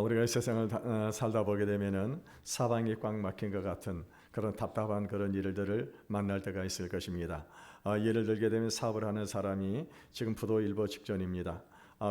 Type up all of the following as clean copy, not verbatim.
우리가 이 세상을 살다 보게 되면은 사방이 꽉 막힌 것 같은 그런 답답한 그런 일들을 만날 때가 있을 것입니다. 예를 들게 되면 사업을 하는 사람이 지금 부도일보 직전입니다.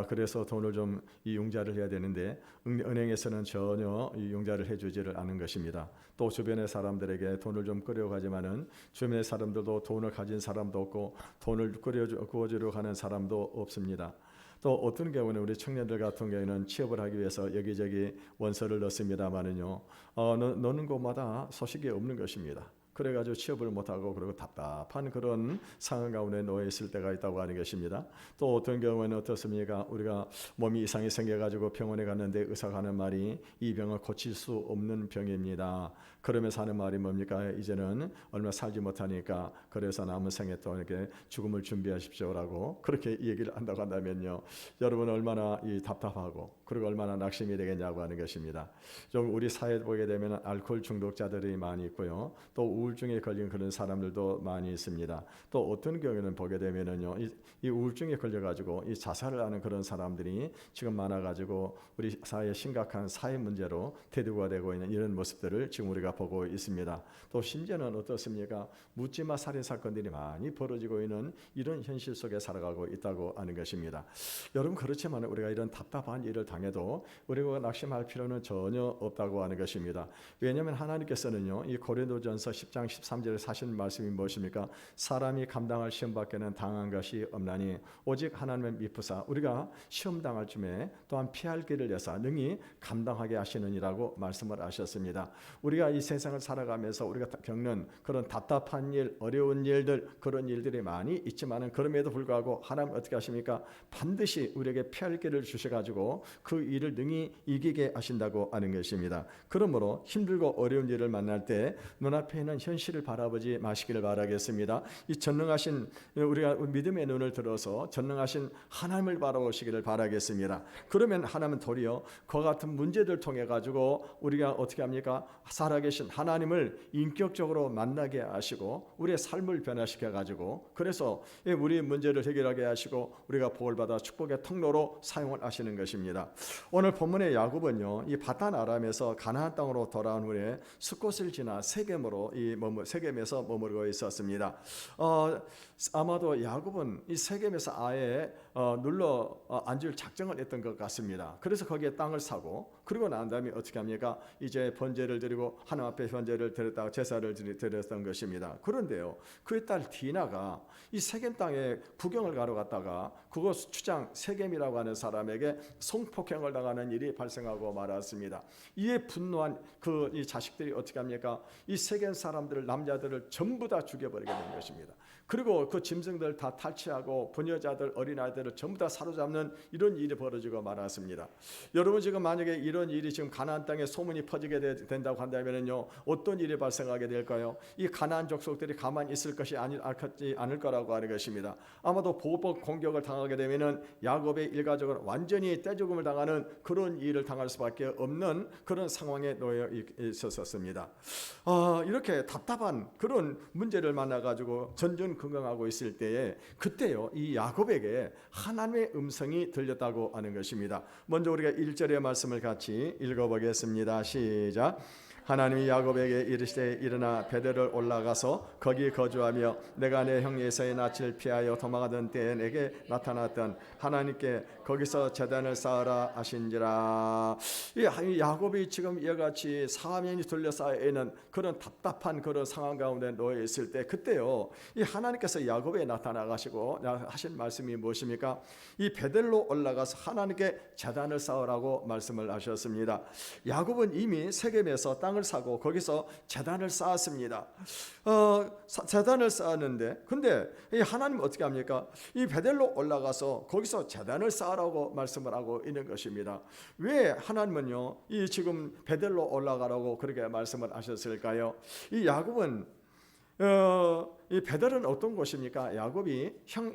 그래서 돈을 좀 이 융자를 해야 되는데 은행에서는 전혀 이 융자를 해주지를 않은 것입니다. 또 주변의 사람들에게 돈을 좀 끌어가지만은 주변의 사람들도 돈을 가진 사람도 없고 돈을 구워주려고 하는 사람도 없습니다. 또 어떤 경우는 우리 청년들 같은 경우에는 취업을 하기 위해서 여기저기 원서를 넣습니다만은요, 넣는 곳마다 소식이 없는 것입니다. 그래가지고 취업을 못하고 그리고 답답한 그런 상황 가운데 놓여 있을 때가 있다고 하는 것입니다. 또 어떤 경우에는 어떻습니까? 우리가 몸이 이상이 생겨가지고 병원에 갔는데 의사가 하는 말이 이 병을 고칠 수 없는 병입니다. 그러면서 하는 말이 뭡니까? 이제는 얼마 살지 못하니까 그래서 남은 생에 또 이렇게 죽음을 준비하십시오라고 그렇게 얘기를 한다고 한다면요, 여러분 얼마나 이 답답하고 그리고 얼마나 낙심이 되겠냐고 하는 것입니다. 좀 우리 사회에 보게 되면 알코올 중독자들이 많이 있고요, 또 우울증에 걸린 그런 사람들도 많이 있습니다. 또 어떤 경우에는 보게 되면은요, 이 우울증에 걸려가지고 이 자살을 하는 그런 사람들이 지금 많아가지고 우리 사회의 심각한 사회 문제로 대두가 되고 있는 이런 모습들을 지금 우리가 보고 있습니다. 또 심지어는 어떻습니까? 묻지마 살인 사건들이 많이 벌어지고 있는 이런 현실 속에 살아가고 있다고 하는 것입니다. 여러분, 그렇지만 우리가 이런 답답한 일을 당해도 우리가 낙심할 필요는 전혀 없다고 하는 것입니다. 왜냐하면 하나님께서는요, 이 고린도전서 10장 13절에 하신 말씀이 무엇입니까? 사람이 감당할 시험밖에는 당한 것이 없나니 오직 하나님의 미쁘사 우리가 시험 당할 쯤에 또한 피할 길을 여사 능히 감당하게 하시느니라고 말씀을 하셨습니다. 우리가 이 세상을 살아가면서 우리가 겪는 그런 답답한 일, 어려운 일들, 그런 일들이 많이 있지만은 그럼에도 불구하고 하나님 어떻게 하십니까? 반드시 우리에게 피할 길을 주셔가지고 그 일을 능히 이기게 하신다고 하는 것입니다. 그러므로 힘들고 어려운 일을 만날 때 눈앞에 있는 현실을 바라보지 마시기를 바라겠습니다. 이 전능하신 우리가 믿음의 눈을 들어서 전능하신 하나님을 바라보시기를 바라겠습니다. 그러면 하나님은 도리어 그와 같은 문제들 통해 가지고 우리가 어떻게 합니까? 살아계신 하나님을 인격적으로 만나게 하시고 우리의 삶을 변화시켜 가지고 그래서 우리의 문제를 해결하게 하시고 우리가 복을 받아 축복의 통로로 사용을 하시는 것입니다. 오늘 본문의 야곱은요, 이 바단 아람에서 가나안 땅으로 돌아온 후에 숫곳을 지나 세겜에서 머무르고 있었습니다. 아마도 야곱은 이 세겜에서 아예 눌러 앉을 작정을 했던 것 같습니다. 그래서 거기에 땅을 사고 그리고 난 다음에 어떻게 합니까? 이제 번제를 드리고 하나님 앞에 번제를 드렸다가 제사를 드렸던 것입니다. 그런데요, 그의 딸 디나가 이 세겜 땅에 구경을 가러 갔다가 그곳 주장 세겜이라고 하는 사람에게 성폭행을 당하는 일이 발생하고 말았습니다. 이에 분노한 이 자식들이 어떻게 합니까? 이 세겜 사람들을, 남자들을 전부 다 죽여버리게 된 것입니다. 그리고 그 짐승들 다 탈취하고 부녀자들, 어린아이들을 전부 다 사로잡는 이런 일이 벌어지고 말았습니다. 여러분, 지금 만약에 이런 일이 지금 가나안 땅에 소문이 퍼지게 된다고 한다면요, 어떤 일이 발생하게 될까요? 이 가나안 족속들이 가만히 있을 것이 않을 거라고 하는 것입니다. 아마도 보복 공격을 당하게 되면은 야곱의 일가족은 완전히 떼죽음을 당하는 그런 일을 당할 수밖에 없는 그런 상황에 놓여 있었습니다. 이렇게 답답한 그런 문제를 만나가지고 전전긍긍하고 있을 때에 그때요, 이 야곱에게 하나님의 음성이 들렸다고 하는 것입니다. 먼저 우리가 1절의 말씀을 같이 읽어보겠습니다. 시작. 하나님이 야곱에게 이르시되 일어나 베델을 올라가서 거기 거주하며 내가 내 형 에사의 낯을 피하여 도망하던 때에 내게 나타났던 하나님께 거기서 제단을 쌓으라 하신지라. 이 야곱이 지금 이와 같이 사면이 둘러싸여 있는 그런 답답한 그런 상황 가운데 놓여 있을 때 그때요, 이 하나님께서 야곱에 나타나 가시고 하신 말씀이 무엇입니까? 이 베델로 올라가서 하나님께 제단을 쌓으라고 말씀을 하셨습니다. 야곱은 이미 세겜에서 땅을 사고 거기서 제단을 쌓았습니다. 제단을 쌓았는데 근데 이 하나님 어떻게 합니까? 이 베델로 올라가서 거기서 제단을 쌓으라고 말씀을 하고 있는 것입니다. 왜 하나님은요, 이 지금 베델로 올라가라고 그렇게 말씀을 하셨을까요? 이 야곱은 이 베델은 어떤 곳입니까? 야곱이 형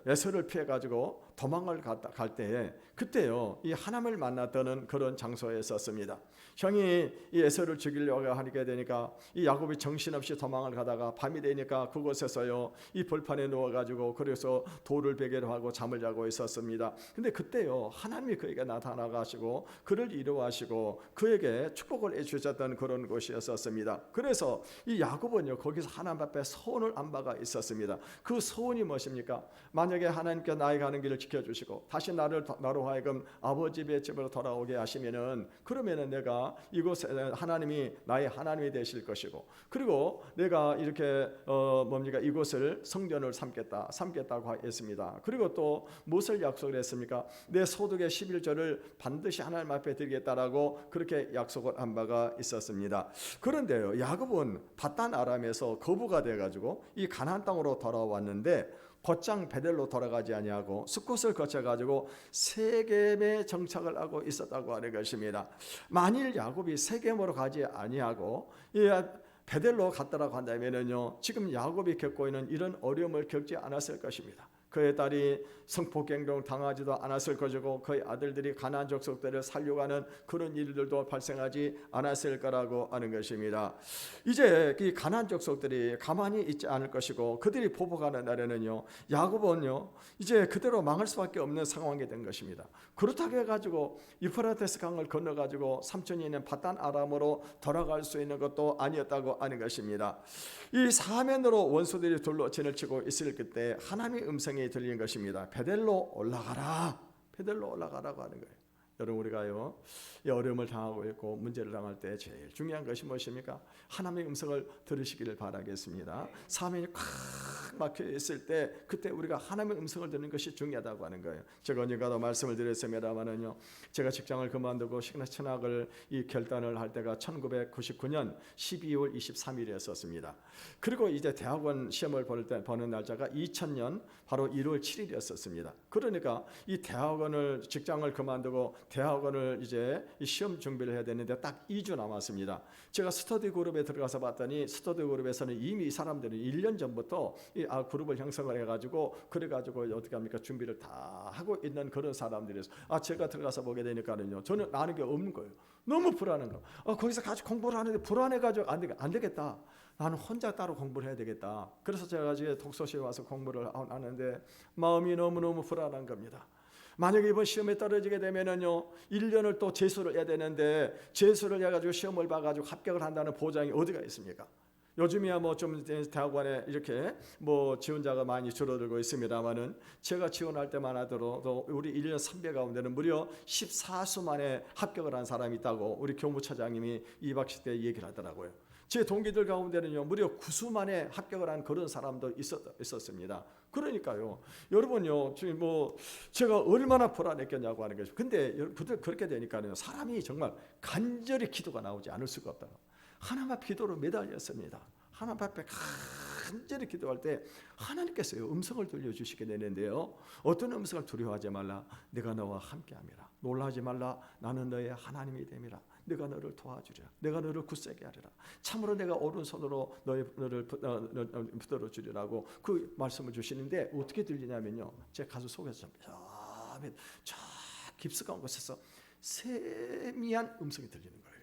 에서를 피해 가지고 도망을 갈 때에 그때요 이 하나님을 만났던 그런 장소에 있었습니다. 형이 이 에서를 죽이려고 하게 되니까 이 야곱이 정신없이 도망을 가다가 밤이 되니까 그곳에서요 이 벌판에 누워가지고 그래서 돌을 베개로 하고 잠을 자고 있었습니다. 근데 그때요 하나님이 그에게 나타나가시고 그를 이루하시고 그에게 축복을 해주셨던 그런 곳이었습니다. 그래서 이 야곱은요 거기서 하나님 앞에 소원을 안 바가 있었습니다. 그 소원이 무엇입니까? 만약에 하나님께 나의 가는 길을 지켜주시고 다시 나로 하여금 아버지 집으로 돌아오게 하시면은 그러면은 내가 이곳에 하나님이 나의 하나님이 되실 것이고 그리고 내가 이렇게 이곳을 성전을 삼겠다고 했습니다. 그리고 또 무엇을 약속을 했습니까? 내 소득의 11조를 반드시 하나님 앞에 드리겠다라고 그렇게 약속을 한 바가 있었습니다. 그런데요 야곱은 밧단 아람에서 거부가 돼가지고 이 가나안 땅으로 돌아왔는데 곧장 베델로 돌아가지 아니하고 숫곳을 거쳐가지고 세겜에 정착을 하고 있었다고 하는 것입니다. 만일 야곱이 세겜으로 가지 아니하고 베델로 갔다라고 한다면요 지금 야곱이 겪고 있는 이런 어려움을 겪지 않았을 것입니다. 그의 딸이 성폭행동 당하지도 않았을 것이고 그의 아들들이 가나안 족속들을 살려고 하는 그런 일들도 발생하지 않았을 거라고 하는 것입니다. 이제 이 가나안 족속들이 가만히 있지 않을 것이고 그들이 보복하는 날에는요 야곱은요 이제 그대로 망할 수밖에 없는 상황이 된 것입니다. 그렇다고 해가지고 유프라테스 강을 건너가지고 삼촌이 있는 밧단 아람으로 돌아갈 수 있는 것도 아니었다고 하는 것입니다. 이 사면으로 원수들이 둘러 진을 치고 있을 그때 하나님의 음성이 들리는 것입니다. 베델로 올라가라, 베델로 올라가라고 하는 거예요. 여러분 우리가요 이 어려움을 당하고 있고 문제를 당할 때 제일 중요한 것이 무엇입니까? 하나님의 음성을 들으시기를 바라겠습니다. 사면이 꽉 막혀 있을 때 그때 우리가 하나님의 음성을 듣는 것이 중요하다고 하는 거예요. 제가 언젠가도 말씀을 드렸습니다만은요 제가 직장을 그만두고 신학을 이 결단을 할 때가 1999년 12월 23일이었습니다. 그리고 이제 대학원 시험을 보는 날짜가 2000년 바로 1월 7일이었습니다. 그러니까 이 직장을 그만두고 대학원을 이제 시험 준비를 해야 되는데 딱 2주 남았습니다. 제가 스터디 그룹에 들어가서 봤더니 스터디 그룹에서는 이미 이 사람들은 1년 전부터 이 그룹을 형성을 해가지고 그래가지고 어떻게 합니까? 준비를 다 하고 있는 그런 사람들이어서 제가 들어가서 보게 되니까는요 저는 아는 게 없는 거예요. 너무 불안한 거. 거기서 같이 공부를 하는데 불안해가지고 안 되겠다. 나는 혼자 따로 공부를 해야 되겠다. 그래서 제가 이제 독서실에 와서 공부를 하는데 마음이 너무너무 불안한 겁니다. 만약에 이번 시험에 떨어지게 되면은요 1년을 또 재수를 해야 되는데 재수를 해가지고 시험을 봐가지고 합격을 한다는 보장이 어디가 있습니까? 요즘이야 뭐 좀 대학원에 이렇게 뭐 지원자가 많이 줄어들고 있습니다만은 제가 지원할 때만 하더라도 우리 1년 300 가운데는 무려 14수 만에 합격을 한 사람이 있다고 우리 교무처장님이 2박 10대 얘기를 하더라고요. 제 동기들 가운데는요 무려 9수 만에 합격을 한 그런 사람도 있었습니다. 그러니까요 여러분요 지금 뭐 제가 얼마나 불안했겠냐고 하는 거죠. 근데 그렇게 되니까요 사람이 정말 간절히 기도가 나오지 않을 수가 없다. 하나님 앞 기도로 매달렸습니다. 하나님 앞에 간절히 기도할 때 하나님께서요 음성을 들려주시게 되는데요 어떤 음성을? 두려워하지 말라, 내가 너와 함께함이라. 놀라지 말라, 나는 너의 하나님이 됨이라. 내가 너를 도와주리라. 내가 너를 굳세게 하리라. 참으로 내가 오른손으로 너를 붙들어 주리라고 그 말씀을 주시는데 어떻게 들리냐면요 제 가슴 속에서 저 깊숙한 곳에서 세미한 음성이 들리는 거예요.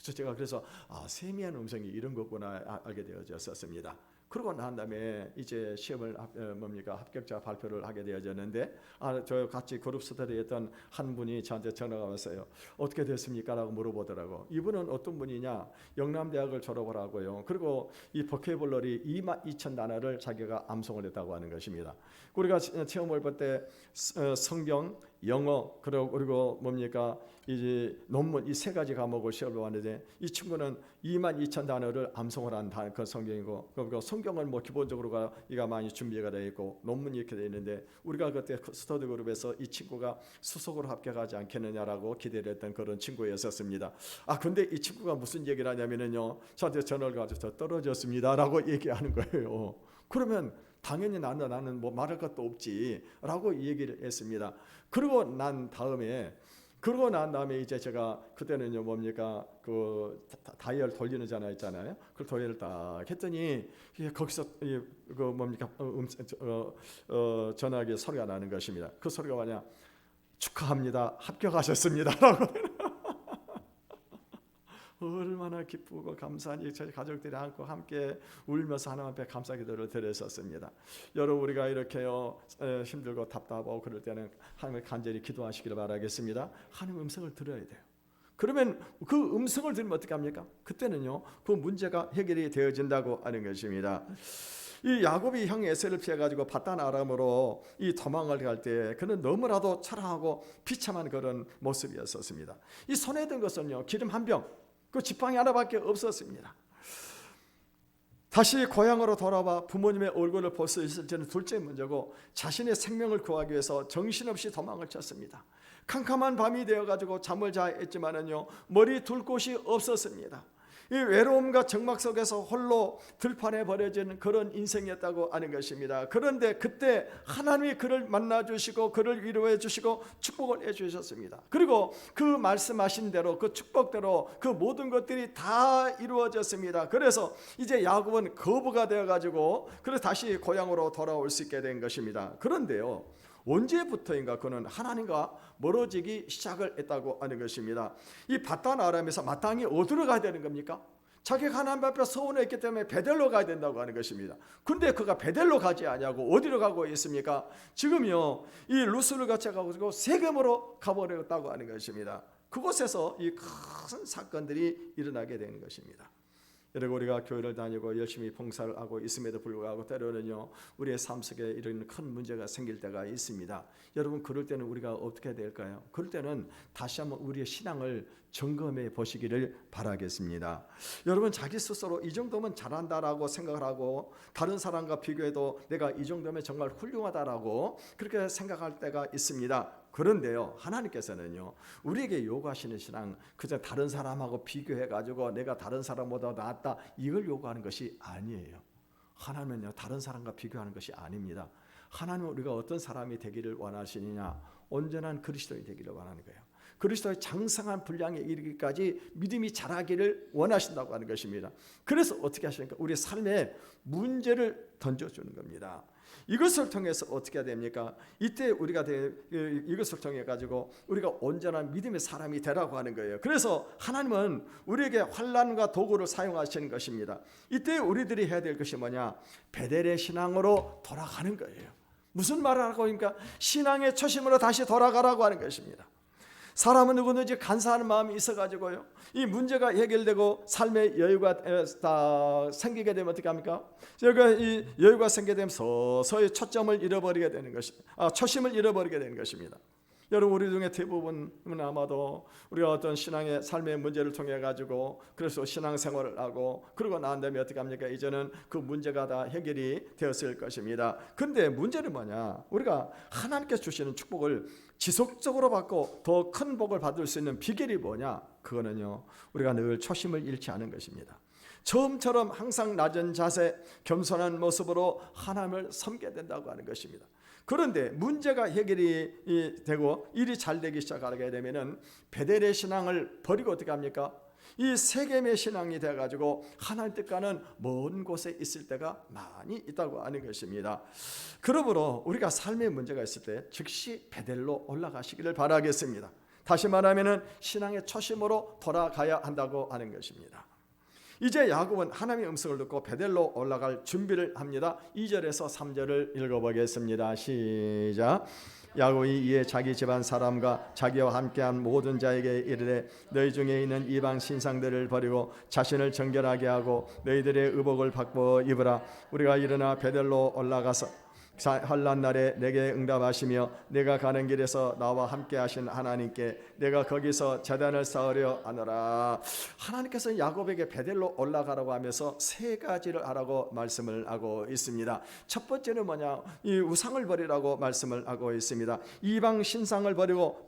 그래서 제가 세미한 음성이 이런 거구나 알게 되어졌었습니다. 그러고 난 다음에 이제 시험을 합격자 발표를 하게 되어졌는데 저 같이 그룹 스터디했던 한 분이 저한테 전화가 왔어요. 어떻게 됐습니까? 라고 물어보더라고. 이분은 어떤 분이냐? 영남대학을 졸업을 하고요. 그리고 이 버케이블러리 22,000단어를 자기가 암송을 했다고 하는 것입니다. 우리가 시험을 볼 때 성경, 영어 그리고 이제 논문 이 세 가지 과목을 시험을 봤는데 이 친구는 22,000단어를 암송을 한 그 성경이고 그리고 성경은 뭐 기본적으로가 이가 많이 준비가 되어 있고 논문이 이렇게 되어 있는데 우리가 그때 스터디 그룹에서 이 친구가 수석으로 합격하지 않겠느냐라고 기대를 했던 그런 친구였었습니다. 근데 이 친구가 무슨 얘기를 하냐면은요 저한테 전화를 가지고 떨어졌습니다라고 얘기하는 거예요. 그러면 당연히 나는 뭐 말할 것도 없지라고 얘기를 했습니다. 그러고 난 다음에 이제 제가 그때는요 그 다이얼 돌리는 전화 있잖아요. 그 다이얼을 딱 했더니 거기서 전화기 소리가 나는 것입니다. 그 소리가 뭐냐? 축하합니다. 합격하셨습니다라고. 얼마나 기쁘고 감사하니 저희 가족들이 안고 함께 울면서 하나님 앞에 감사 기도를 드렸었습니다. 여러분, 우리가 이렇게요 힘들고 답답하고 그럴 때는 하나님을 간절히 기도하시기를 바라겠습니다. 하나님 음성을 들어야 돼요. 그러면 그 음성을 들으면 어떻게 합니까? 그때는요 그 문제가 해결이 되어진다고 하는 것입니다. 이 야곱이 형 에서를 피해가지고 바단 아람으로 이 도망을 갈 때 그는 너무나도 초라하고 비참한 그런 모습이었었습니다. 이 손에 든 것은요 기름 한 병, 그 지팡이 하나밖에 없었습니다. 다시 고향으로 돌아와 부모님의 얼굴을 볼 수 있을지는 둘째 문제고, 자신의 생명을 구하기 위해서 정신없이 도망을 쳤습니다. 캄캄한 밤이 되어가지고 잠을 자야 했지만은요 머리 둘 곳이 없었습니다. 이 외로움과 적막 속에서 홀로 들판에 버려진 그런 인생이었다고 하는 것입니다. 그런데 그때 하나님이 그를 만나주시고 그를 위로해 주시고 축복을 해주셨습니다. 그리고 그 말씀하신 대로 그 축복대로 그 모든 것들이 다 이루어졌습니다. 그래서 이제 야곱은 거부가 되어가지고 그래서 다시 고향으로 돌아올 수 있게 된 것입니다. 그런데요 언제부터인가 그는 하나님과 멀어지기 시작을 했다고 하는 것입니다. 이 바단 아람에서 마땅히 어디로 가야 되는 겁니까? 자기가 하나님 앞에 서운했기 때문에 베델로 가야 된다고 하는 것입니다. 근데 그가 베델로 가지 않냐고 어디로 가고 있습니까? 지금요 이 루스를 같이 가고 세겜으로 가버렸다고 하는 것입니다. 그곳에서 이 큰 사건들이 일어나게 되는 것입니다. 여러분, 우리가 교회를 다니고 열심히 봉사를 하고 있음에도 불구하고 때로는요 우리의 삶 속에 이런 큰 문제가 생길 때가 있습니다. 여러분, 그럴 때는 우리가 어떻게 될까요? 그럴 때는 다시 한번 우리의 신앙을 점검해 보시기를 바라겠습니다. 여러분, 자기 스스로 이 정도면 잘한다라고 생각을 하고 다른 사람과 비교해도 내가 이 정도면 정말 훌륭하다라고 그렇게 생각할 때가 있습니다. 그런데요 하나님께서는요 우리에게 요구하시는 신앙 그저 다른 사람하고 비교해가지고 내가 다른 사람보다 낫다 이걸 요구하는 것이 아니에요. 하나님은요 다른 사람과 비교하는 것이 아닙니다. 하나님은 우리가 어떤 사람이 되기를 원하시느냐, 온전한 그리스도인이 되기를 원하는 거예요. 그리스도의 장성한 분량에 이르기까지 믿음이 자라기를 원하신다고 하는 것입니다. 그래서 어떻게 하십니까? 우리 삶에 문제를 던져주는 겁니다. 이것을 통해서 어떻게 해야 됩니까? 이때 우리가 이것을 통해 가지고 우리가 온전한 믿음의 사람이 되라고 하는 거예요. 그래서 하나님은 우리에게 환난과 도구를 사용하시는 것입니다. 이때 우리들이 해야 될 것이 뭐냐? 베델의 신앙으로 돌아가는 거예요. 무슨 말을 하고 있습니까? 신앙의 초심으로 다시 돌아가라고 하는 것입니다. 사람은 누구든지 간사하는 마음이 있어가지고요 이 문제가 해결되고 삶의 여유가 다 생기게 되면 어떻게 합니까? 이 여유가 생기게 되면 서서히 초점을 잃어버리게 되는 초심을 잃어버리게 되는 것입니다. 여러분, 우리 중에 대부분은 아마도 우리가 어떤 신앙의 삶의 문제를 통해 가지고 그래서 신앙생활을 하고 그러고 난 다음에 어떻게 합니까? 이제는 그 문제가 다 해결이 되었을 것입니다. 근데 문제는 뭐냐? 우리가 하나님께서 주시는 축복을 지속적으로 받고 더 큰 복을 받을 수 있는 비결이 뭐냐? 그거는요 우리가 늘 초심을 잃지 않은 것입니다. 처음처럼 항상 낮은 자세, 겸손한 모습으로 하나님을 섬겨야 된다고 하는 것입니다. 그런데 문제가 해결이 되고 일이 잘 되기 시작하게 되면은 베델의 신앙을 버리고 어떻게 합니까? 이 세겜의 신앙이 돼가지고 하나님 뜻과는 먼 곳에 있을 때가 많이 있다고 하는 것입니다. 그러므로 우리가 삶의 문제가 있을 때 즉시 베델로 올라가시기를 바라겠습니다. 다시 말하면은 신앙의 초심으로 돌아가야 한다고 하는 것입니다. 이제 야곱은 하나님의 음성을 듣고 베델로 올라갈 준비를 합니다. 2절에서 3절을 읽어보겠습니다. 시작. 야곱이 이에 자기 집안 사람과 자기와 함께한 모든 자에게 이르되 너희 중에 있는 이방 신상들을 버리고 자신을 정결하게 하고 너희들의 의복을 바꾸어 입으라. 우리가 일어나 베델로 올라가서 환난 날에 내게 응답하시며 내가 가는 길에서 나와 함께 하신 하나님께 내가 거기서 제단을 쌓으려 하노라. 하나님께서 야곱에게 베델로 올라가라고 하면서 세 가지를 하라고 말씀을 하고 있습니다. 첫 번째는 뭐냐? 이 우상을 버리라고 말씀을 하고 있습니다. 이방 신상을 버리고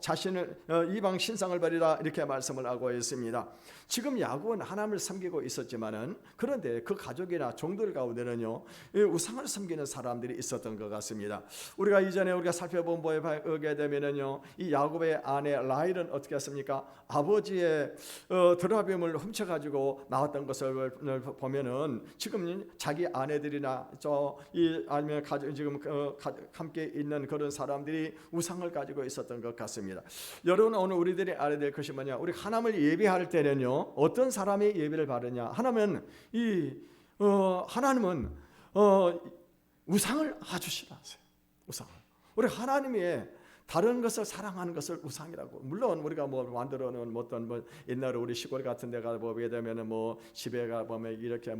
이방 신상을 버리라 이렇게 말씀을 하고 있습니다. 지금 야곱은 하나님을 섬기고 있었지만은 그런데 그 가족이나 종들 가운데는요 우상을 섬기는 사람들이 있었던 것 같습니다. 우리가 이전에 살펴본 바에 의하게 되면은요 이 야곱의 아내 라헬은 가인은 어떻게 했습니까? 아버지의 드라빔을 훔쳐가지고 나왔던 것을 보면은 지금 자기 아내들이나 아니면 지금 함께 있는 그런 사람들이 우상을 가지고 있었던 것 같습니다. 여러분, 오늘 우리들이 알아야 될 것이 뭐냐? 우리 하나님을 예배할 때는요, 어떤 사람이 예배를 받느냐? 하나님은 우상을 아주 싫어하세요. 우상을. 우리 하나님의 다른 것을 사랑하는 것을 우상이라고. 물론 우리가 만들어 놓은 어떤 옛날에 우리 시골 같은 데가 보게 되면은 집에 가 보면 이렇게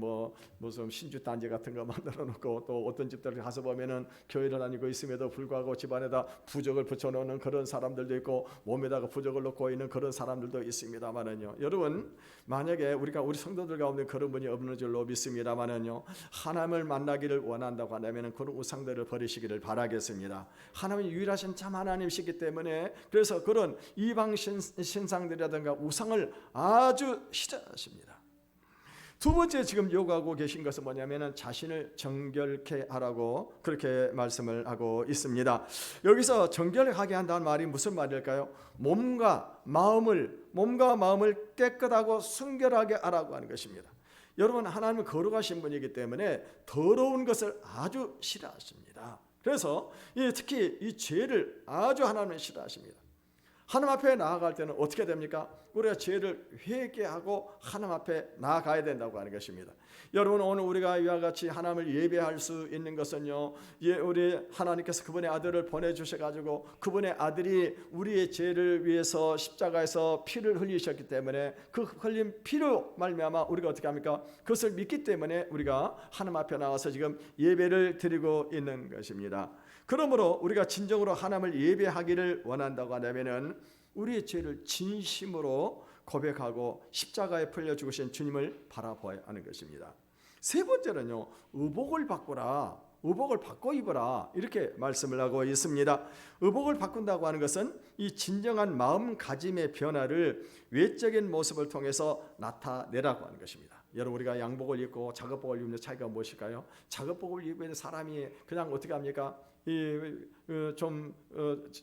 무슨 신주 단지 같은 거 만들어 놓고, 또 어떤 집들 가서 보면은 교회를 다니고 있음에도 불구하고 집안에다 부적을 붙여 놓는 그런 사람들도 있고, 몸에다가 부적을 놓고 있는 그런 사람들도 있습니다만은요. 여러분, 만약에 우리 성도들 가운데 그런 분이 없는 줄로 믿습니다만은요, 하나님을 만나기를 원한다고 한다면은 그런 우상들을 버리시기를 바라겠습니다. 하나님이 유일하신 참 하나님이시기 때문에, 그래서 그런 이방 신상들이라든가 우상을 아주 싫어하십니다. 두 번째 지금 요구하고 계신 것은 뭐냐면은 자신을 정결케 하라고 그렇게 말씀을 하고 있습니다. 여기서 정결하게 한다는 말이 무슨 말일까요? 몸과 마음을 깨끗하고 순결하게 하라고 하는 것입니다. 여러분, 하나님은 거룩하신 분이기 때문에 더러운 것을 아주 싫어하십니다. 그래서 특히 이 죄를 아주 하나님은 싫어하십니다. 하나님 앞에 나아갈 때는 어떻게 됩니까? 우리가 죄를 회개하고 하나님 앞에 나아가야 된다고 하는 것입니다. 여러분, 오늘 우리가 이와 같이 하나님을 예배할 수 있는 것은요, 우리 하나님께서 그분의 아들을 보내주셔가지고 그분의 아들이 우리의 죄를 위해서 십자가에서 피를 흘리셨기 때문에 그 흘린 피로 말미암아 우리가 어떻게 합니까? 그것을 믿기 때문에 우리가 하나님 앞에 나와서 지금 예배를 드리고 있는 것입니다. 그러므로 우리가 진정으로 하나님을 예배하기를 원한다고 하면은 우리의 죄를 진심으로 고백하고 십자가에 풀려 죽으신 주님을 바라보아야 하는 것입니다. 세 번째는요, 의복을 바꾸라, 의복을 바꿔 입어라, 이렇게 말씀을 하고 있습니다. 의복을 바꾼다고 하는 것은 이 진정한 마음가짐의 변화를 외적인 모습을 통해서 나타내라고 하는 것입니다. 여러분, 우리가 양복을 입고 작업복을 입는 차이가 무엇일까요? 작업복을 입은 사람이 그냥 어떻게 합니까? 좀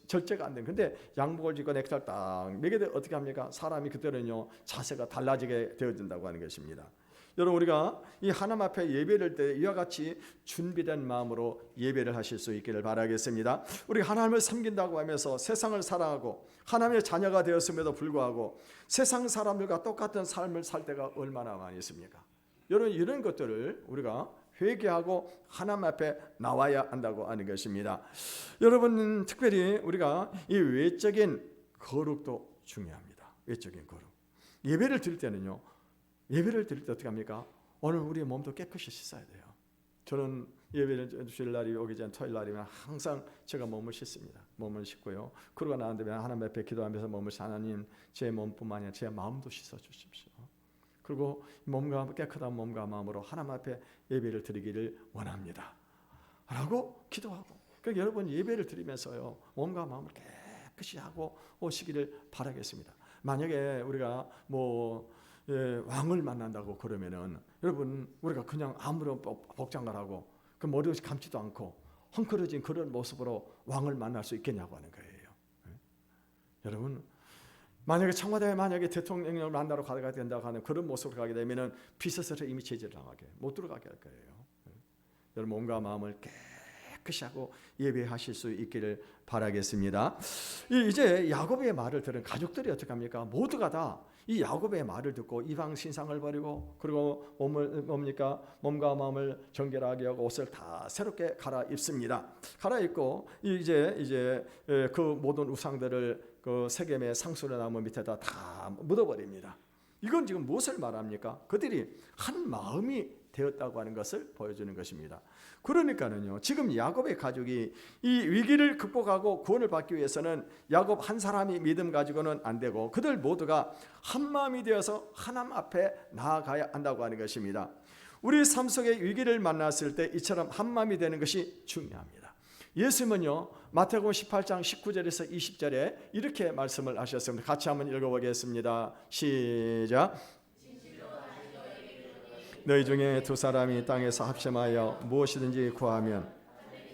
절제가 안 된. 근데 양복을 입고 넥타이를 딱 매게 되면 어떻게 합니까? 사람이 그때는요, 자세가 달라지게 되어진다고 하는 것입니다. 여러분, 우리가 이 하나님 앞에 예배를 때 이와 같이 준비된 마음으로 예배를 하실 수 있기를 바라겠습니다. 우리 하나님을 섬긴다고 하면서 세상을 사랑하고 하나님의 자녀가 되었음에도 불구하고 세상 사람들과 똑같은 삶을 살 때가 얼마나 많이 있습니까? 여러분, 이런 것들을 우리가 회개하고 하나님 앞에 나와야 한다고 하는 것입니다. 여러분, 특별히 우리가 이 외적인 거룩도 중요합니다. 외적인 거룩. 예배를 드릴 때는요, 예배를 드릴 때 어떻게 합니까? 오늘 우리의 몸도 깨끗이 씻어야 돼요. 저는 예배를 드릴 날이 오기 전 토요일 날이면 항상 제가 몸을 씻습니다. 몸을 씻고요. 그러고 난 다음에 하나님 앞에 기도하면서 몸을 하나님, 제 몸뿐만 아니라 제 마음도 씻어 주십시오. 그리고 깨끗한 몸과 마음으로 하나님 앞에 예배를 드리기를 원합니다 라고 기도하고, 그러니까 여러분, 예배를 드리면서요, 몸과 마음을 깨끗이 하고 오시기를 바라겠습니다. 만약에 우리가 왕을 만난다고 그러면은, 여러분, 우리가 그냥 아무런 복장을 하고 그 머리 없이 감지도 않고 헝클어진 그런 모습으로 왕을 만날 수 있겠냐고 하는 거예요. 여러분, 만약에 청와대에 대통령을 만나러 가게 된다고 하는 그런 모습으로 가게 되면은 비서실에 이미 제재를 당하게 못 들어가게 할 거예요. 여러분, 몸과 마음을 깨끗이 하고 예배하실 수 있기를 바라겠습니다. 이제 야곱의 말을 들은 가족들이 어떻게 합니까? 모두가 다 이 야곱의 말을 듣고 이방 신상을 버리고, 그리고 몸과 마음을 정결하게 하고 옷을 다 새롭게 갈아입습니다. 갈아입고 이제 그 모든 우상들을 그 세겜의 상수리나무 밑에다 다 묻어버립니다. 이건 지금 무엇을 말합니까? 그들이 한 마음이 되었다고 하는 것을 보여주는 것입니다. 그러니까는요, 지금 야곱의 가족이 이 위기를 극복하고 구원을 받기 위해서는 야곱 한 사람이 믿음 가지고는 안 되고 그들 모두가 한 마음이 되어서 하나님 앞에 나아가야 한다고 하는 것입니다. 우리 삶 속에 위기를 만났을 때 이처럼 한 마음이 되는 것이 중요합니다. 예수님은요, 마태복음 18장 19절에서 20절에 이렇게 말씀을 하셨습니다. 같이 한번 읽어보겠습니다. 시작. 너희 중에 두 사람이 땅에서 합심하여 무엇이든지 구하면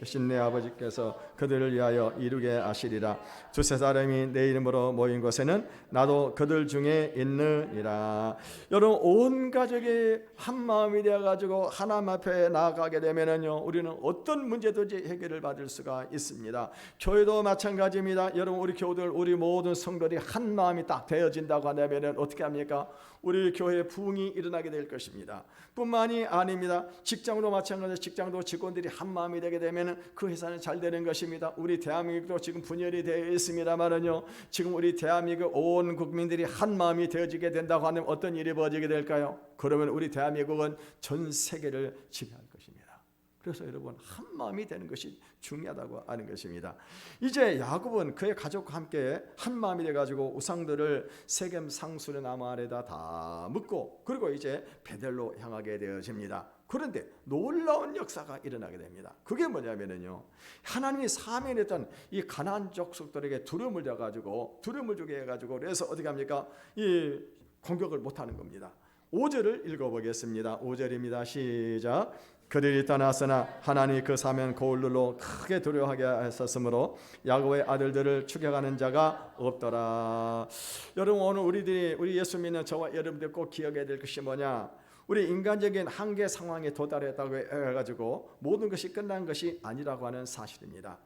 신 내 아버지께서 그들을 위하여 이루게 하시리라. 두세 사람이 내 이름으로 모인 곳에는 나도 그들 중에 있느니라. 여러분, 온 가족이 한 마음이 되어가지고 하나님 앞에 나아가게 되면은요, 우리는 어떤 문제든지 해결을 받을 수가 있습니다. 교회도 마찬가지입니다. 여러분, 우리 교우들, 우리 모든 성도들이 한 마음이 딱 되어진다고 하면은 어떻게 합니까? 우리 교회에 부흥이 일어나게 될 것입니다. 뿐만이 아닙니다. 직장도 마찬가지로 직장도 직원들이 한 마음이 되게 되면 그 회사는 잘 되는 것입니다. 우리 대한민국도 지금 분열이 되어 있습니다만은요, 지금 우리 대한민국 온 국민들이 한 마음이 되어지게 된다고 하면 어떤 일이 벌어지게 될까요? 그러면 우리 대한민국은 전 세계를 지배할 것입니다. 그래서 여러분, 한 마음이 되는 것이 중요하다고 하는 것입니다. 이제 야곱은 그의 가족과 함께 한 마음이 돼가지고 우상들을 세겜 상수리 나무 아래다 다 묻고, 그리고 이제 베델로 향하게 되어집니다. 그런데 놀라운 역사가 일어나게 됩니다. 그게 뭐냐면요, 하나님이 사면했던 이 가나안 족속들에게 두려움을 주게 해가지고, 그래서 어떻게 합니까? 이 공격을 못하는 겁니다. 5절을 읽어보겠습니다. 5절입니다. 시작. 그들이 떠났으나 하나님이 그 사면 고울들로 크게 두려워하게 하셨으므로 야곱의 아들들을 추격하는 자가 없더라. 여러분, 오늘 우리 예수 믿는 저와 여러분들 꼭 기억해야 될 것이 뭐냐? 우리 인간적인 한계 상황에 도달했다고 해가지고 모든 것이 끝난 것이 아니라고 하는 사실입니다.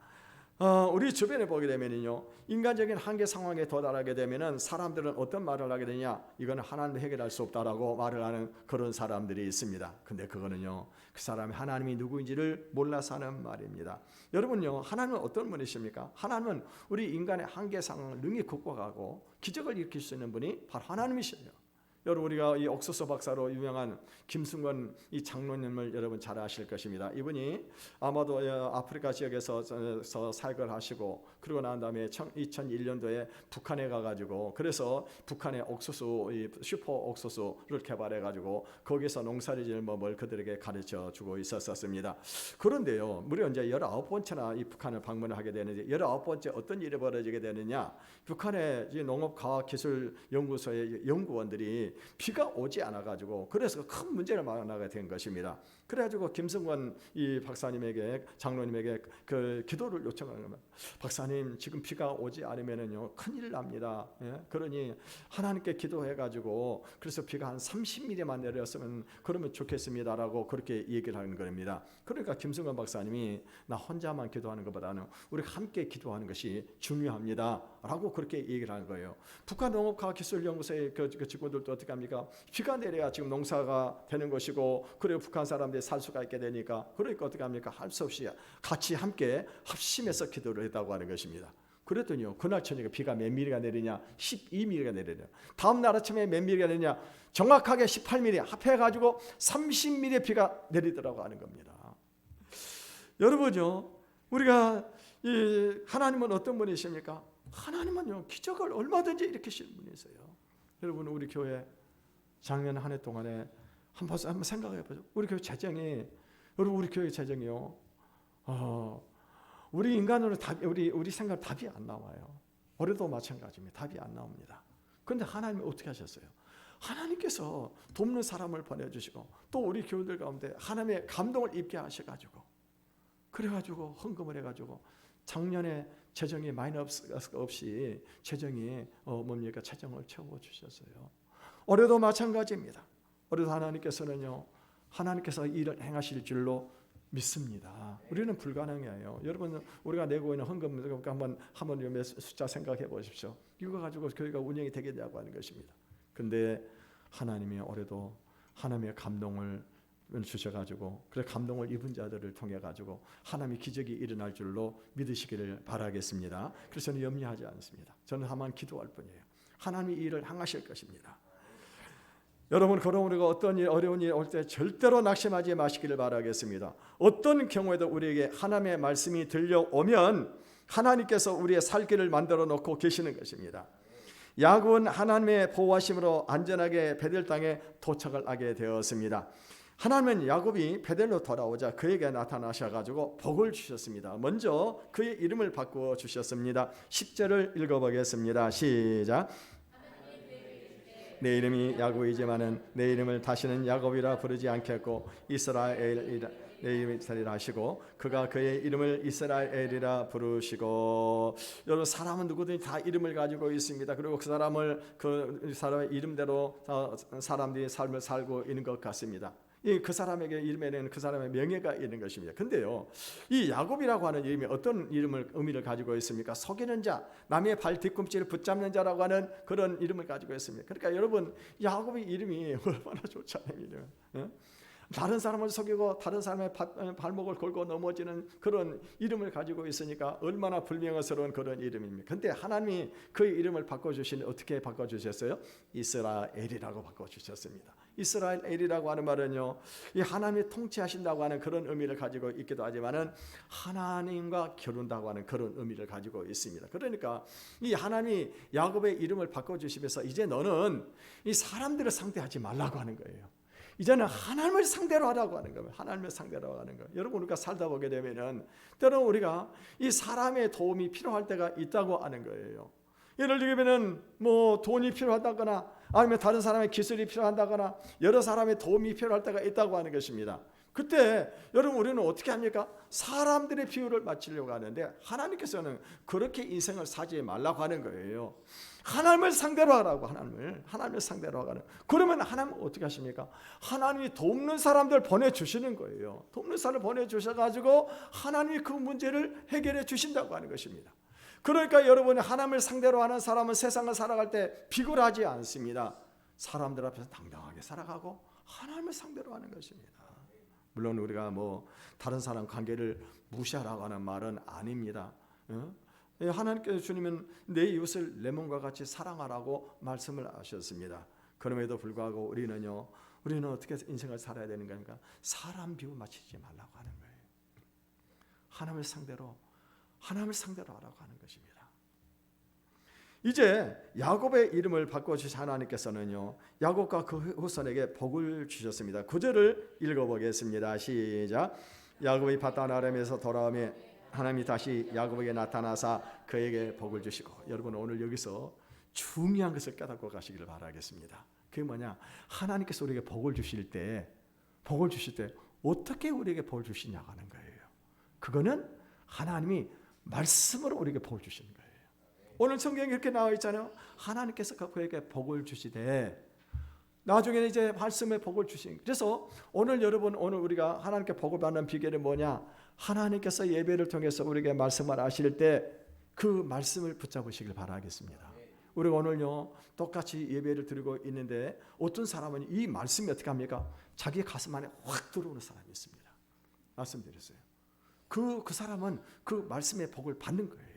우리 주변에 보게 되면요, 인간적인 한계 상황에 도달하게 되면은 사람들은 어떤 말을 하게 되냐? 이거는 하나님도 해결할 수 없다라고 말을 하는 그런 사람들이 있습니다. 근데 그거는요, 그 사람이 하나님이 누구인지를 몰라서 하는 말입니다. 여러분요, 하나님은 어떤 분이십니까? 하나님은 우리 인간의 한계 상황을 능히 극복하고 기적을 일으킬 수 있는 분이 바로 하나님이시죠. 여러분, 우리가 이 옥수수 박사로 유명한 김승권 이 장로님을 여러분 잘 아실 것입니다. 이분이 아마도 아프리카 지역에서 사역을 하시고, 그러고 난 다음에 2001년도에 북한에 가가지고, 그래서 북한의 옥수수, 슈퍼 옥수수를 개발해가지고 거기서 농사를 지을 법을 그들에게 가르쳐 주고 있었습니다. 그런데요, 무려 이제 19번째나 이 북한을 방문을 하게 되는데, 19번째 어떤 일이 벌어지게 되느냐? 북한의 농업과학기술연구소의 연구원들이 비가 오지 않아가지고, 그래서 큰 문제를 만나게 된 것입니다. 그래가지고 김승권 이 박사님에게, 장로님에게 그 기도를 요청하는 겁니다. 박사님, 지금 비가 오지 않으면은요 큰일 납니다. 그러니 하나님께 기도해가지고, 그래서 비가 한 30mm만 내렸으면 그러면 좋겠습니다라고 그렇게 얘기를 하는 겁니다. 그러니까 김승권 박사님이 나 혼자만 기도하는 것보다는 우리가 함께 기도하는 것이 중요합니다라고 그렇게 얘기를 하는 거예요. 북한 농업과학기술연구소의 그 직원들도 어떻게 합니까? 비가 내려야 지금 농사가 되는 것이고, 그리고 북한 사람들이 살 수가 있게 되니까, 그러니까 어떻게 합니까? 할 수 없이 같이 함께 합심해서 기도를 했다고 하는 것입니다. 그랬더니요, 그날 저녁에 비가 몇 미리가 내리냐? 12mm가 내리냐. 다음 날 아침에 몇 미리가 내리냐? 정확하게 18mm 합해가지고 30mm 비가 내리더라고 하는 겁니다. 여러분요, 우리가 하나님은 어떤 분이십니까? 하나님은요, 기적을 얼마든지 일으키시는 분이세요. 여러분, 우리 교회 작년 한 해 동안에 한번 생각해 보죠. 우리 교회 재정이, 여러분, 우리 교회 재정이요, 우리 인간으로 우리 생각 답이 안 나와요. 올해도 마찬가지입니다. 답이 안 나옵니다. 그런데 하나님이 어떻게 하셨어요? 하나님께서 돕는 사람을 보내주시고, 또 우리 교우들 가운데 하나님의 감동을 입게 하셔가지고, 그래가지고 헌금을 해가지고 작년에 재정이 마이너스 없이 재정이 재정을 채워주셨어요. 올해도 마찬가지입니다. 올해도 하나님께서는요, 하나님께서 일을 행하실 줄로 믿습니다. 우리는 불가능해요. 여러분, 우리가 내고 있는 헌금 한번 숫자 생각해 보십시오. 이거 가지고 교회가 운영이 되게 되고 하는 것입니다. 근데 하나님이 올해도 하나님의 감동을 주셔가지고, 그래 감동을 입은 자들을 통해 가지고 하나님의 기적이 일어날 줄로 믿으시기를 바라겠습니다. 그래서 저는 염려하지 않습니다. 저는 다만 기도할 뿐이에요. 하나님이 일을 행하실 것입니다. 여러분, 그럼 우리가 어떤 일, 어려운 일 올 때 절대로 낙심하지 마시기를 바라겠습니다. 어떤 경우에도 우리에게 하나님의 말씀이 들려오면 하나님께서 우리의 살 길을 만들어 놓고 계시는 것입니다. 야곱은 하나님의 보호하심으로 안전하게 베델 땅에 도착을 하게 되었습니다. 하나님은 야곱이 베델로 돌아오자 그에게 나타나셔가지고 복을 주셨습니다. 먼저 그의 이름을 바꾸어 주셨습니다. 10절을 읽어보겠습니다. 시작. 내 이름이 야곱이지만은 내 이름을 다시는 야곱이라 부르지 않겠고 이스라엘이라 내 이름이 이스라엘이라 하시고 그가 그의 이름을 이스라엘이라 부르시고. 여러분 사람은 누구든지 다 이름을 가지고 있습니다. 그리고 그 사람의 이름대로 사람들이 삶을 살고 있는 것 같습니다. 그 사람에게 이름에는 그 사람의 명예가 있는 것입니다. 근데요, 이 야곱이라고 하는 이름이 어떤 의미를 가지고 있습니까? 속이는 자, 남의 발 뒤꿈치를 붙잡는 자라고 하는 그런 이름을 가지고 있습니다. 그러니까 여러분, 야곱의 이름이 얼마나 좋잖아요. 다른 사람을 속이고 다른 사람의 발목을 걸고 넘어지는 그런 이름을 가지고 있으니까 얼마나 불명예스러운 그런 이름입니까? 근데 하나님이 그 이름을 바꿔주신, 어떻게 바꿔주셨어요? 이스라엘이라고 바꿔주셨습니다. 이스라엘이라고 하는 말은요, 이 하나님이 통치하신다고 하는 그런 의미를 가지고 있기도 하지만은 하나님과 겨룬다고 하는 그런 의미를 가지고 있습니다. 그러니까 이 하나님이 야곱의 이름을 바꿔주시면서 이제 너는 이 사람들을 상대하지 말라고 하는 거예요. 이제는 하나님을 상대로 하라고 하는 거예요. 하나님을 상대로 하는 거예요. 여러분, 우리가 살다 보게 되면은 때로는 우리가 이 사람의 도움이 필요할 때가 있다고 하는 거예요. 예를 들면은 뭐 돈이 필요하다거나 아니면 다른 사람의 기술이 필요하다거나 여러 사람의 도움이 필요할 때가 있다고 하는 것입니다. 그때 여러분 우리는 어떻게 합니까? 사람들의 비율을 맞추려고 하는데 하나님께서는 그렇게 인생을 사지 말라고 하는 거예요. 하나님을 상대로 하라고. 하나님을 상대로 하라고. 그러면 하나님은 어떻게 하십니까? 하나님이 돕는 사람들 보내주시는 거예요. 돕는 사람을 보내주셔가지고 하나님이 그 문제를 해결해 주신다고 하는 것입니다. 그러니까 여러분이 하나님을 상대로 하는 사람은 세상을 살아갈 때 비굴하지 않습니다. 사람들 앞에서 당당하게 살아가고 하나님을 상대로 하는 것입니다. 물론 우리가 뭐 다른 사람 관계를 무시하라고 하는 말은 아닙니다. 하나님께서 주님은 내 이웃을 내 몸과 같이 사랑하라고 말씀을 하셨습니다. 그럼에도 불구하고 우리는 어떻게 인생을 살아야 되는 겁니까? 사람 비유 맞추지 말라고 하는 거예요. 하나님을 상대로 하라고 하는 것입니다. 이제 야곱의 이름을 바꿔주신 하나님께서는요, 야곱과 그 후손에게 복을 주셨습니다. 9절을 읽어보겠습니다. 시작. 야곱이 바단 아람에서 돌아오며 하나님이 다시 야곱에게 나타나사 그에게 복을 주시고. 여러분 오늘 여기서 중요한 것을 깨닫고 가시기를 바라겠습니다. 그게 뭐냐? 하나님께서 우리에게 복을 주실 때 어떻게 우리에게 복을 주시냐고 하는 거예요. 그거는 하나님이 말씀으로 우리에게 복을 주시는 거예요. 오늘 성경에 이렇게 나와 있잖아요. 하나님께서 그에게 복을 주시되 나중에는 이제 말씀에 복을 주신. 그래서 오늘 우리가 하나님께 복을 받는 비결은 뭐냐? 하나님께서 예배를 통해서 우리에게 말씀을 하실 때 그 말씀을 붙잡으시길 바라겠습니다. 우리가 오늘요 똑같이 예배를 드리고 있는데 어떤 사람은 이 말씀이 어떻게 합니까? 자기 가슴 안에 확 들어오는 사람이 있습니다. 말씀드렸어요. 그 사람은 그 말씀의 복을 받는 거예요.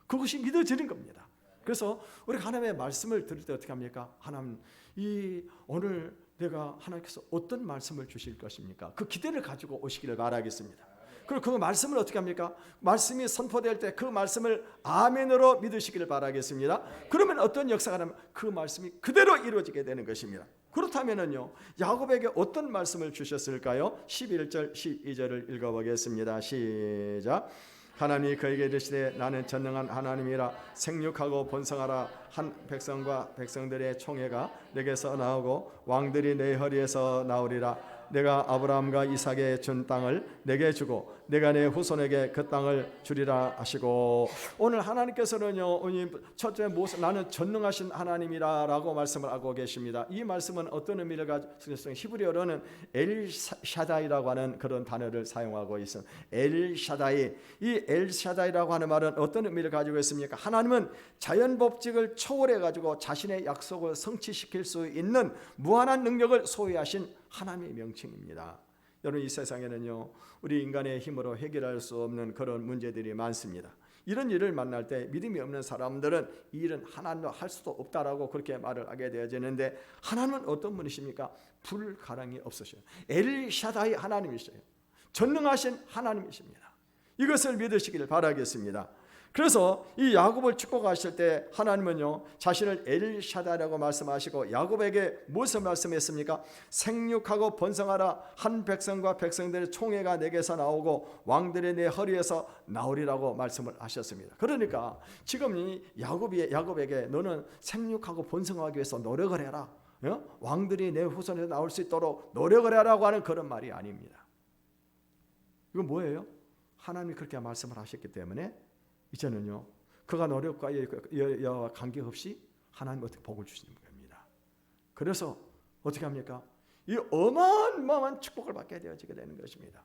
그것이 믿어지는 겁니다. 그래서 우리가 하나님의 말씀을 들을 때 어떻게 합니까? 하나님, 오늘 내가 하나님께서 어떤 말씀을 주실 것입니까? 그 기대를 가지고 오시기를 바라겠습니다. 그리고 그 말씀을 어떻게 합니까? 말씀이 선포될 때 그 말씀을 아멘으로 믿으시기를 바라겠습니다. 그러면 어떤 역사가 나면 그 말씀이 그대로 이루어지게 되는 것입니다. 그렇다면요, 야곱에게 어떤 말씀을 주셨을까요? 11절, 12절을 읽어보겠습니다. 시작. 하나님이 그에게 이르시되 나는 전능한 하나님이라 생육하고 번성하라. 한 백성과 백성들의 총회가 내게서 나오고 왕들이 내 허리에서 나오리라. 내가 아브라함과 이삭에 준 땅을 내게 주고 내가 내 후손에게 그 땅을 주리라 하시고. 오늘 하나님께서는요, 첫째 나는 전능하신 하나님이라고 말씀을 하고 계십니다. 이 말씀은 어떤 의미를 가지고 있습니까? 히브리어로는 엘샤다이라고 하는 그런 단어를 사용하고 있습니다. 엘샤다이. 이 엘샤다이라고 하는 말은 어떤 의미를 가지고 있습니까? 하나님은 자연 법칙을 초월해 가지고 자신의 약속을 성취시킬 수 있는 무한한 능력을 소유하신 하나님의 명칭입니다. 여러분, 이 세상에는요, 우리 인간의 힘으로 해결할 수 없는 그런 문제들이 많습니다. 이런 일을 만날 때 믿음이 없는 사람들은 이 일은 하나님도 할 수도 없다라고 그렇게 말을 하게 되어지는데, 하나님은 어떤 분이십니까? 불가능이 없으셔요. 엘샤다이 하나님이셔요. 전능하신 하나님이십니다. 이것을 믿으시기를 바라겠습니다. 그래서 이 야곱을 축복하실 때 하나님은요, 자신을 엘샤다이라고 말씀하시고 야곱에게 무엇을 말씀했습니까? 생육하고 번성하라. 한 백성과 백성들의 총회가 내게서 나오고 왕들이 내 허리에서 나오리라고 말씀을 하셨습니다. 그러니까 지금 이 야곱에게 너는 생육하고 번성하기 위해서 노력을 해라. 왕들이 내 후손에서 나올 수 있도록 노력을 해라고 하는 그런 말이 아닙니다. 이건 뭐예요? 하나님이 그렇게 말씀을 하셨기 때문에 이제는요, 그가 노력과 여와 관계없이 하나님 어떻게 복을 주시는 겁니다. 그래서 어떻게 합니까? 이 어마어마한 축복을 받게 되어지게 되는 것입니다.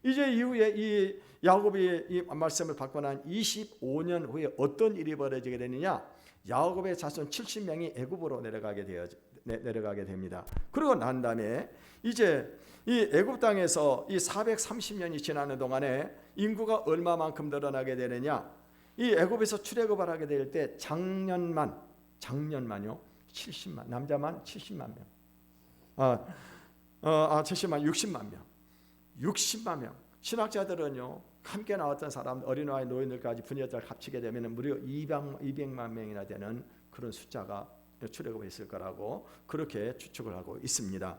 이제 이후에 이 야곱이 이 말씀을 받고 난 25년 후에 어떤 일이 벌어지게 되느냐? 야곱의 자손 70명이 애굽으로 내려가게 됩니다. 그러고 난 다음에 이제 이 애굽 땅에서 이 430년이 지나는 동안에 인구가 얼마만큼 늘어나게 되느냐? 이 애굽에서 출애굽을 하게 될 때 작년만요 70만, 남자만 70만 명, 60만 명. 60만 명. 신학자들은요, 함께 나왔던 사람, 어린아이, 노인들까지 부녀들 합치게 되면 무려 200만 명이나 되는 그런 숫자가 출애굽했을 거라고 그렇게 추측을 하고 있습니다.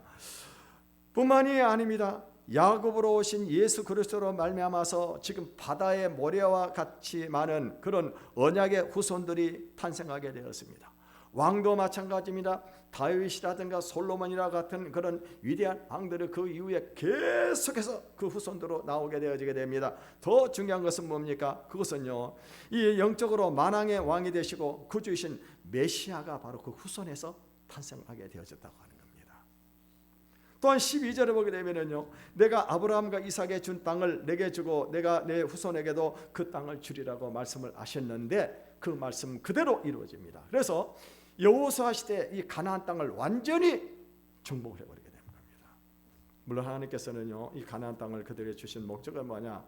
뿐만이 아닙니다. 야곱으로 오신 예수 그리스도로 말미암아서 지금 바다의 모래와 같이 많은 그런 언약의 후손들이 탄생하게 되었습니다. 왕도 마찬가지입니다. 다윗이라든가 솔로몬이라 같은 그런 위대한 왕들이 그 이후에 계속해서 그 후손으로 나오게 되어지게 됩니다. 더 중요한 것은 뭡니까? 그것은요, 이 영적으로 만왕의 왕이 되시고 구주이신 메시아가 바로 그 후손에서 탄생하게 되어졌다고 하는 겁니다. 또한 12절에 보게 되면은요, 내가 아브라함과 이삭에 준 땅을 내게 주고 내가 내 후손에게도 그 땅을 주리라고 말씀을 하셨는데 그 말씀 그대로 이루어집니다. 그래서 여호수아 시대 이 가나안 땅을 완전히 정복을 해버리게 되는 겁니다. 물론 하나님께서는요, 이 가나안 땅을 그들에게 주신 목적은 뭐냐?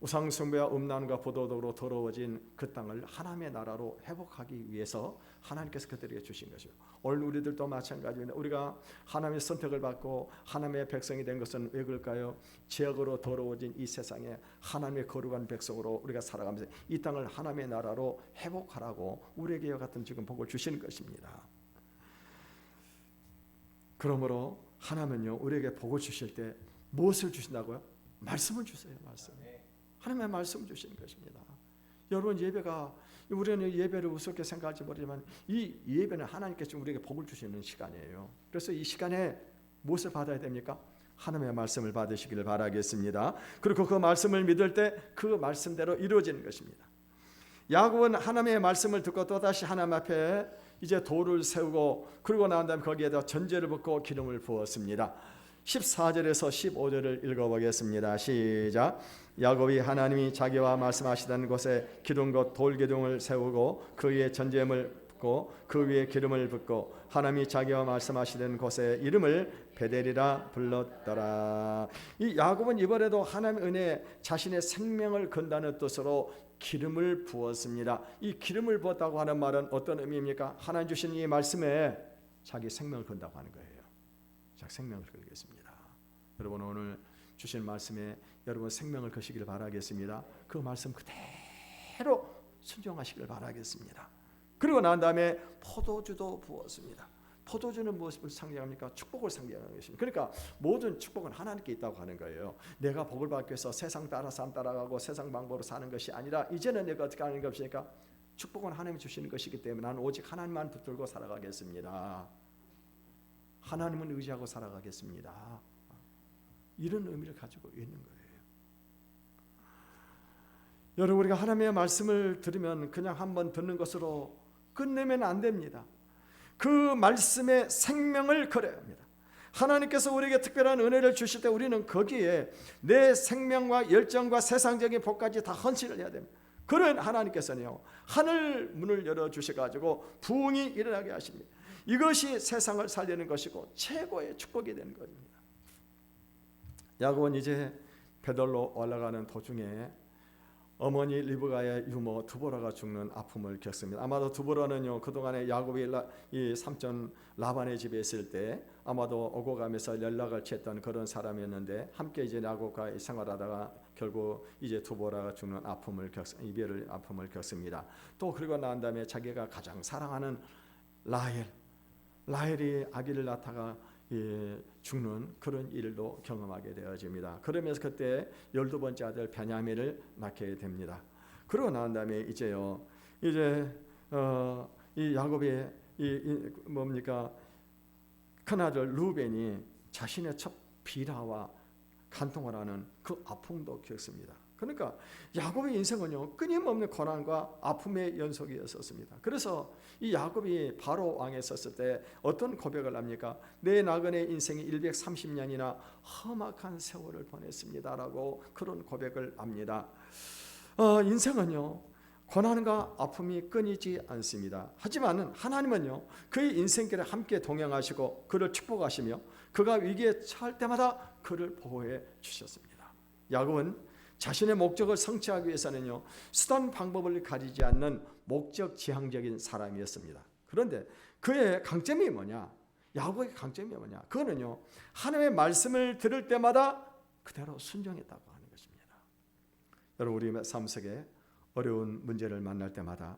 우상 숭배와 음란과 부도덕으로 더러워진 그 땅을 하나님의 나라로 회복하기 위해서 하나님께서 그들에게 주신 것이요. 오늘 우리들도 마찬가지입니다. 우리가 하나님의 선택을 받고 하나님의 백성이 된 것은 왜 그럴까요? 죄악으로 더러워진 이 세상에 하나님의 거룩한 백성으로 우리가 살아가면서 이 땅을 하나님의 나라로 회복하라고 우리에게 같은 지금 복을 주시는 것입니다. 그러므로 하나님은요, 우리에게 복을 주실 때 무엇을 주신다고요? 말씀을 주세요. 말씀. 하나님의 말씀을 주시는 것입니다. 여러분, 예배가, 우리는 예배를 우습게 생각할지 모르지만 이 예배는 하나님께서 우리에게 복을 주시는 시간이에요. 그래서 이 시간에 무엇을 받아야 됩니까? 하나님의 말씀을 받으시기를 바라겠습니다. 그리고 그 말씀을 믿을 때 그 말씀대로 이루어지는 것입니다. 야곱은 하나님의 말씀을 듣고 또다시 하나님 앞에 이제 돌을 세우고 그러고 난 다음에 거기에다 전제를 붓고 기름을 부었습니다. 14절에서 15절을 읽어보겠습니다. 시작. 야곱이 하나님이 자기와 말씀하시던 곳에 기둥 곧 돌기둥을 세우고 그 위에 전제물 붓고 그 위에 기름을 붓고 하나님이 자기와 말씀하시던 곳에 이름을 베델이라 불렀더라. 이 야곱은 이번에도 하나님의 은혜에 자신의 생명을 건다는 뜻으로 기름을 부었습니다. 이 기름을 부었다고 하는 말은 어떤 의미입니까? 하나님 주신 이 말씀에 자기 생명을 건다고 하는 거예요. 자, 생명을 걸겠습니다. 여러분, 오늘 주신 말씀에 여러분 생명을 거시기를 바라겠습니다. 그 말씀 그대로 순종하시기를 바라겠습니다. 그리고 난 다음에 포도주도 부었습니다. 포도주는 무엇을 상징합니까? 축복을 상징하는 것입니다. 그러니까 모든 축복은 하나님께 있다고 하는 거예요. 내가 복을 받기 위해서 세상 따라 삶 따라가고 세상 방법으로 사는 것이 아니라 이제는 내가 어떻게 하는 것입니까? 축복은 하나님이 주시는 것이기 때문에 나는 오직 하나님만 붙들고 살아가겠습니다. 하나님은 의지하고 살아가겠습니다. 이런 의미를 가지고 있는 거예요. 여러분, 우리가 하나님의 말씀을 들으면 그냥 한번 듣는 것으로 끝내면 안 됩니다. 그 말씀에 생명을 걸어야 합니다. 하나님께서 우리에게 특별한 은혜를 주실 때 우리는 거기에 내 생명과 열정과 세상적인 복까지 다 헌신을 해야 됩니다. 그런 하나님께서는요, 하늘 문을 열어주셔가지고 부흥이 일어나게 하십니다. 이것이 세상을 살리는 것이고 최고의 축복이 되는 것입니다. 야곱은 이제 베들로 올라가는 도중에 어머니 리브가의 유모 두보라가 죽는 아픔을 겪습니다. 아마도 두보라는요, 그동안에 야곱이 이 삼촌 라반의 집에 있을 때 아마도 오고 가면서 연락을 취했던 그런 사람이었는데 함께 이제 야곱과 생활하다가 결국 이제 두보라가 죽는 이별의 아픔을 겪습니다. 또 그러고 난 다음에 자기가 가장 사랑하는 라헬이 아기를 낳다가 죽는 그런 일도 경험하게 되어집니다. 그러면서 그때 12번째 아들 베냐민을 낳게 됩니다. 그러고 난 다음에 이제 이 야곱의 뭡니까? 큰아들 루벤이 자신의 첫 비라와 간통을 하는 그 아픔도 겪습니다. 그러니까 야곱의 인생은요, 끊임없는 고난과 아픔의 연속이었습니다. 그래서 이 야곱이 바로 왕에 섰을 때 어떤 고백을 합니까? 내 나그네 인생이 130년이나 험악한 세월을 보냈습니다라고 그런 고백을 합니다. 인생은요, 고난과 아픔이 끊이지 않습니다. 하지만 하나님은요, 그의 인생길에 함께 동행하시고 그를 축복하시며 그가 위기에 처할 때마다 그를 보호해 주셨습니다. 야곱은 자신의 목적을 성취하기 위해서는요, 수단 방법을 가리지 않는 목적 지향적인 사람이었습니다. 그런데 그의 강점이 뭐냐? 야곱의 강점이 뭐냐? 그거는요, 하나님의 말씀을 들을 때마다 그대로 순종했다고 하는 것입니다. 여러분, 우리 삶 속에 어려운 문제를 만날 때마다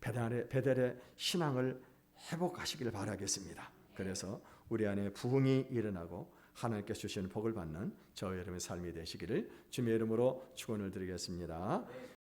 베델의 신앙을 회복하시길 바라겠습니다. 그래서 우리 안에 부흥이 일어나고 하나님께 주시는 복을 받는 저 여러분의 삶이 되시기를 주님의 이름으로 축원을 드리겠습니다.